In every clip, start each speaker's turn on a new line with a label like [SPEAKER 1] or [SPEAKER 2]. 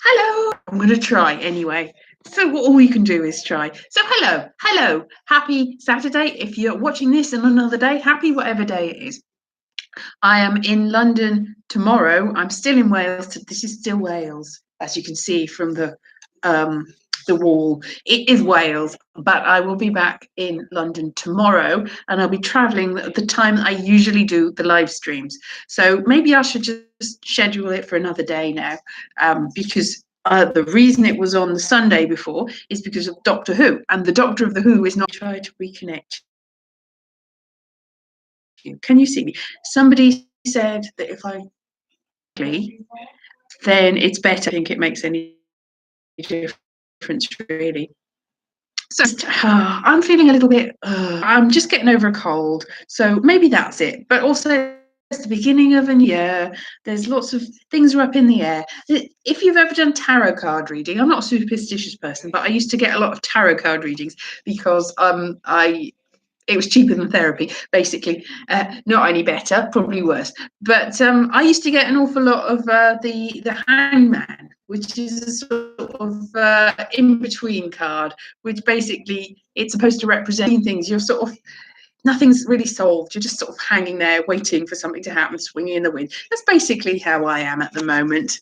[SPEAKER 1] Hello. I'm going to try anyway. So all you can do is try. So hello. Happy Saturday. If you're watching this on another day, happy whatever day it is. I am in London tomorrow. I'm still in Wales. This is still Wales, as you can see from the wall. It is Wales, but I will be back in London tomorrow, and I'll be traveling at the time that I usually do the live streams. So maybe I should just schedule it for another day now, because the reason it was on the Sunday before is because of Doctor Who, and the Doctor of the Who is not try to reconnect you. Can you see me? Somebody said that if I then it's better. I think it makes any difference really. So I'm feeling a little bit, I'm just getting over a cold. So maybe that's it. But also it's the beginning of a new year. There's lots of things are up in the air. If you've ever done tarot card reading, I'm not a superstitious person, but I used to get a lot of tarot card readings because it was cheaper than therapy, basically. Not any better, probably worse. But I used to get an awful lot of the hangman, which is a sort of in-between card, which basically it's supposed to represent things. You're sort of, nothing's really solved. You're just sort of hanging there waiting for something to happen, swinging in the wind. That's basically how I am at the moment.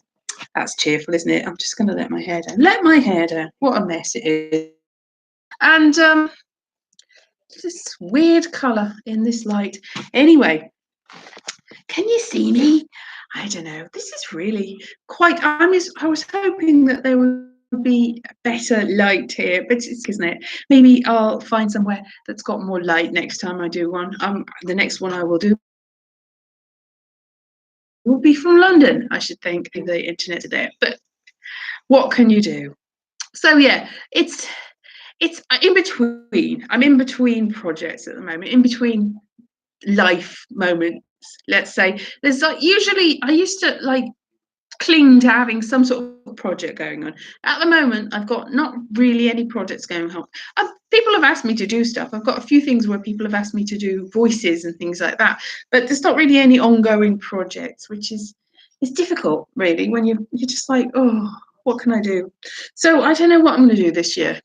[SPEAKER 1] That's cheerful, isn't it? I'm just going to let my hair down. Let my hair down. What a mess it is. And this weird colour in this light. Anyway, can you see me? I don't know. This is really quite. I was hoping that there would be better light here, but it's, isn't it? Maybe I'll find somewhere that's got more light next time I do one. The next one I will do will be from London, I should think, if the internet's there. But what can you do? So yeah, it's in between. I'm in between projects at the moment, in between life moments, let's say. There's like, usually I used to like cling to having some sort of project going on. At the moment I've got not really any projects going on. People have asked me to do stuff. I've got a few things where people have asked me to do voices and things like that, but there's not really any ongoing projects, which is it's difficult really when you're just like, oh, what can I do? So I don't know what I'm going to do this year.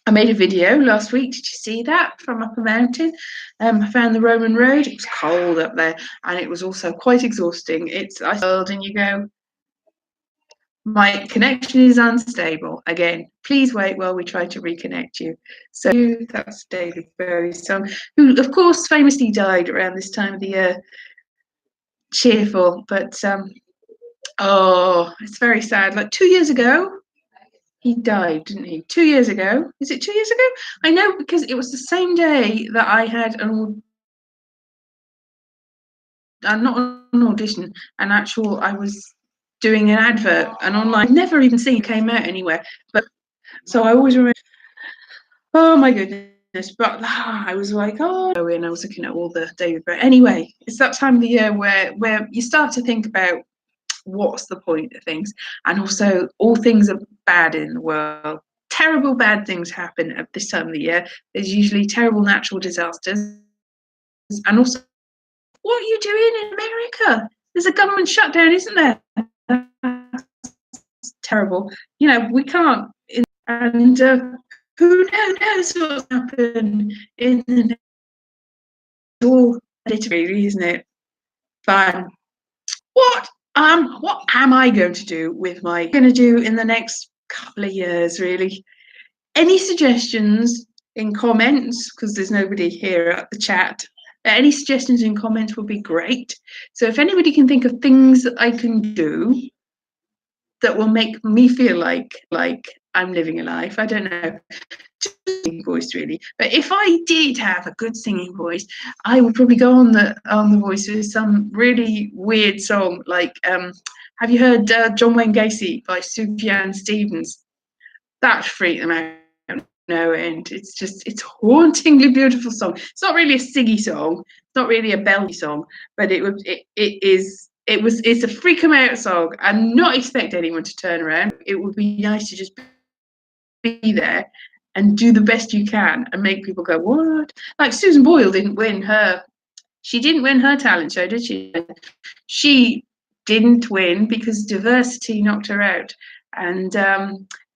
[SPEAKER 1] I made a video last week. Did you see that from up a mountain? I found the Roman road. It was cold up there, and it was also quite exhausting. I felt, and you go, my connection is unstable again. Please wait while we try to reconnect you. So that's David Bowie's song, who of course famously died around this time of the year. Cheerful, but oh, it's very sad. Like 2 years ago, he died, didn't he? 2 years ago. Is it 2 years ago? I know because it was the same day that I had not an audition, an actual, I was doing an advert, an online, never even seen it came out anywhere. But so I always remember, oh my goodness. But I was like, oh, and I was looking at all the David Bowie. Anyway, it's that time of the year where you start to think about what's the point of things, and also all things are bad in the world. Terrible bad things happen at this time of the year. There's usually terrible natural disasters, and also, what are you doing in America? There's a government shutdown, isn't there? That's terrible. You know, we can't. And who knows what's happened in the next? All literally, isn't it? Fine. What am I going to do with my going to do in the next couple of years, really? Any suggestions in comments, because there's nobody here at the chat. Any suggestions in comments would be great. So if anybody can think of things that I can do that will make me feel like I'm living a life, I don't know, voice really. But if I did have a good singing voice, I would probably go on the voice with some really weird song like have you heard John Wayne Gacy by Sufjan Stevens? That freaked them out no end. It's a hauntingly beautiful song. It's not really a singy song, it's not really a belly song, but it's a freak 'em out song and not expect anyone to turn around. It would be nice to just be there and do the best you can and make people go, what? Like Susan Boyle didn't win her talent show, did she? She didn't win because diversity knocked her out. and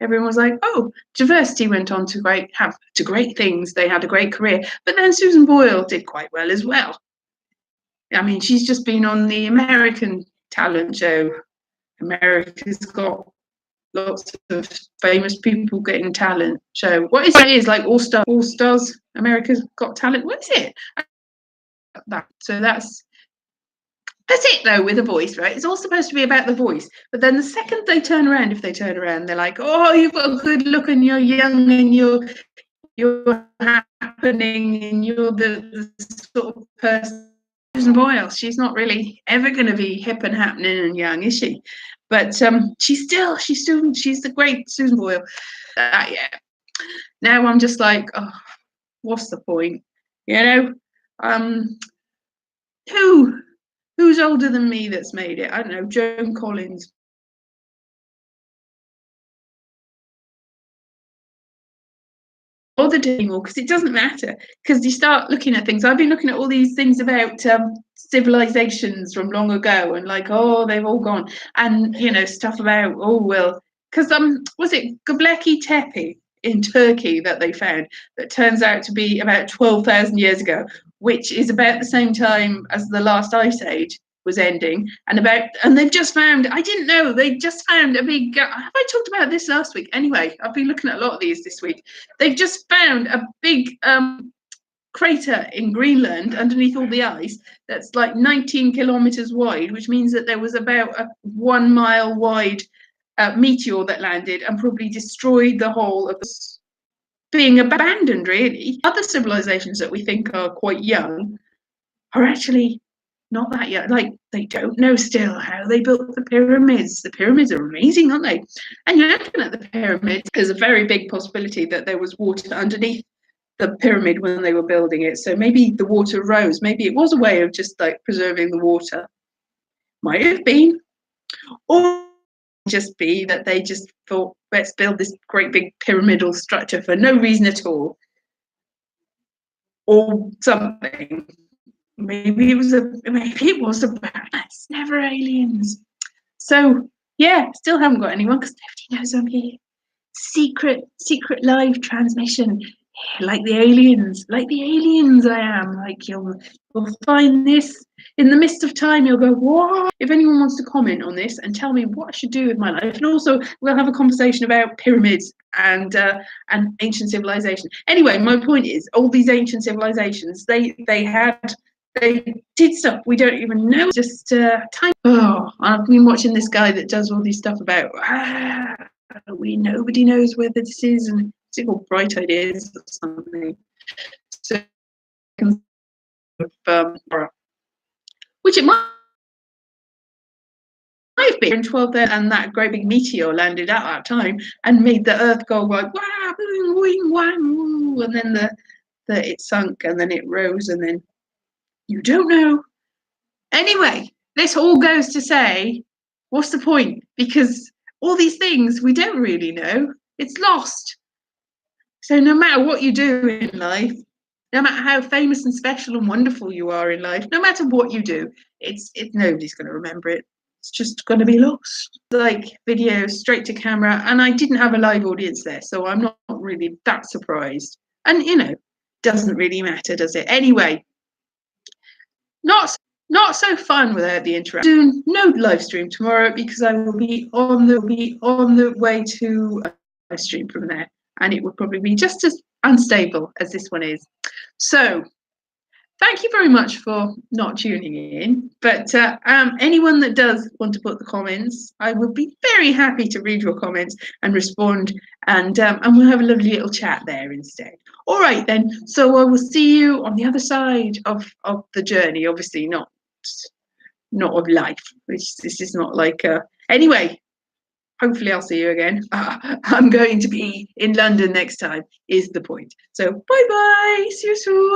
[SPEAKER 1] everyone was like, "Oh, diversity went on to great things. They had a great career." But then Susan Boyle did quite well as well. I mean, she's just been on the American talent show. America's Got lots of famous people getting talent show. What is it? Is like All Stars, America's Got Talent. What is it? So that's it though with a voice, right? It's all supposed to be about the voice, but then the second they turn around, if they turn around, they're like, "Oh, you've got a good look, and you're young, and you're happening, and you're the sort of person." Susan Boyle, she's not really ever going to be hip and happening and young, is she? But she's the great Susan Boyle. Yeah. Now I'm just like, oh, what's the point? You know, who's older than me that's made it? I don't know, Joan Collins. Bother anymore because it doesn't matter, because you start looking at things. I've been looking at all these things about civilizations from long ago, and like, oh, they've all gone, and stuff about, oh well, because was it Göbekli Tepe in Turkey that they found, that turns out to be about 12,000 years ago, which is about the same time as the last ice age was ending, and they've just found, I didn't know, they just found a big, have I talked about this last week? Anyway, I've been looking at a lot of these this week. They've just found a big crater in Greenland underneath all the ice that's like 19 kilometers wide, which means that there was about a 1 mile wide meteor that landed and probably destroyed the whole of this, being abandoned, really. Other civilizations that we think are quite young are actually not that yet. Like, they don't know still how they built the pyramids. The pyramids are amazing, aren't they? And you're looking at the pyramids, there's a very big possibility that there was water underneath the pyramid when they were building it. So maybe the water rose. Maybe it was a way of just like preserving the water. Might have been. Or just be that they just thought, let's build this great big pyramidal structure for no reason at all. Or something. Maybe it was about it's never aliens. So yeah, still haven't got anyone because nobody knows I'm here. Secret live transmission, like the aliens, I am. Like, you'll find this in the midst of time. You'll go, what? If anyone wants to comment on this and tell me what I should do with my life, and also we'll have a conversation about pyramids and ancient civilization. Anyway, my point is, all these ancient civilizations, they did stuff we don't even know. Just time. Oh, I've been watching this guy that does all these stuff about nobody knows whether this is, and it's called Bright Ideas or something. So, which it might have been in 12, and that great big meteor landed at that time and made the Earth go like, wow, wing, wang, and then it sunk, and then it rose, and then you don't know. Anyway, this all goes to say, what's the point? Because all these things we don't really know. It's lost. So no matter what you do in life, no matter how famous and special and wonderful you are in life, no matter what you do, it's nobody's going to remember it. It's just going to be lost. Like video straight to camera, and I didn't have a live audience there, so I'm not really that surprised. And doesn't really matter, does it? Anyway, not so fun without the interaction. No live stream tomorrow because I will be on the way to a live stream from there, and it will probably be just as unstable as this one is. So thank you very much for not tuning in. But anyone that does want to put the comments, I would be very happy to read your comments and respond, and we'll have a lovely little chat there instead. All right then. So I will see you on the other side of the journey. Obviously not of life. This is not like anyway. Hopefully I'll see you again. I'm going to be in London next time, is the point. So bye bye. See you soon.